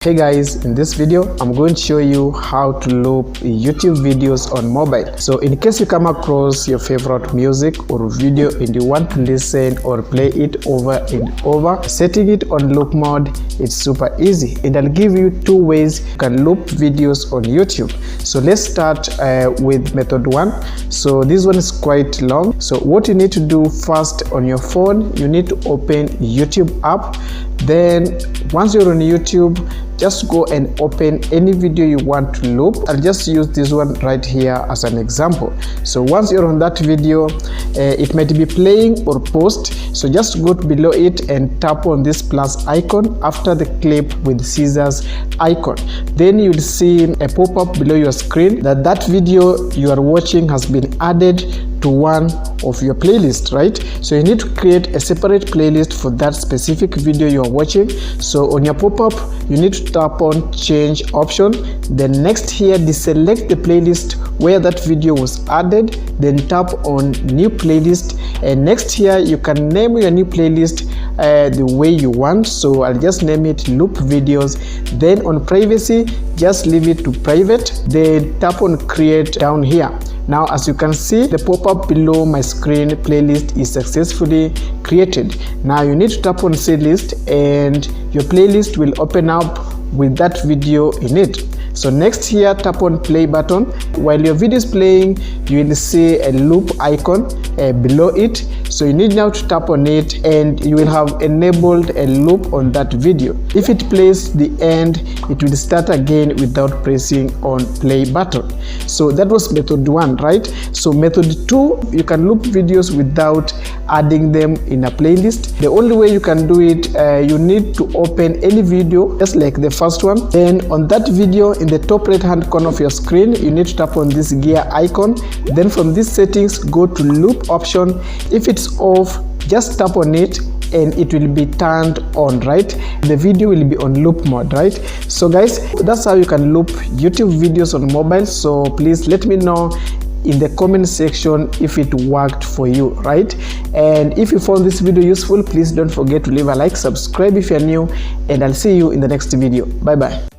Hey guys, in this video I'm going to show you how to loop YouTube videos on mobile. So in case you come across your favorite music or video and you want to listen or play it over and over, setting it on loop mode is super easy, and I'll give you two ways you can loop videos on YouTube. So let's start with method one. So this one is quite long. So what you need to do first, on your phone you need to open YouTube app. Then once you're on YouTube, just go and open any video you want to loop. I'll just use this one right here as an example. So once you're on that video, it might be playing or paused, so just go below it and tap on this plus icon after the clip with scissors icon. Then you'll see a pop-up below your screen that video you are watching has been added to one of your playlist, right? So you need to create a separate playlist for that specific video you are watching. So on your pop-up you need to tap on change option, then next here deselect the playlist where that video was added, then tap on new playlist, and next here you can name your new playlist the way you want. So I'll just name it loop videos. Then on privacy, just leave it to private, then tap on create down here. Now as you can see, the pop-up below my screen playlist is successfully created. Now you need to tap on see list and your playlist will open up with that video in it. So next here, tap on play button. While your video is playing, you will see a loop icon below it. So you need now to tap on it and you will have enabled a loop on that video. If it plays the end, it will start again without pressing on play button. So that was method one, right? So method two, you can loop videos without adding them in a playlist. The only way you can do it, you need to open any video just like the first one. Then on that video, in the top right hand corner of your screen, you need to tap on this gear icon. Then from these settings, go to loop option. If it's off, just tap on it and it will be turned on, right? The video will be on loop mode, right? So guys, that's how you can loop YouTube videos on mobile. So please let me know in the comment section if it worked for you, right? And if you found this video useful, please don't forget to leave a like, subscribe if you're new, and I'll see you in the next video. Bye bye.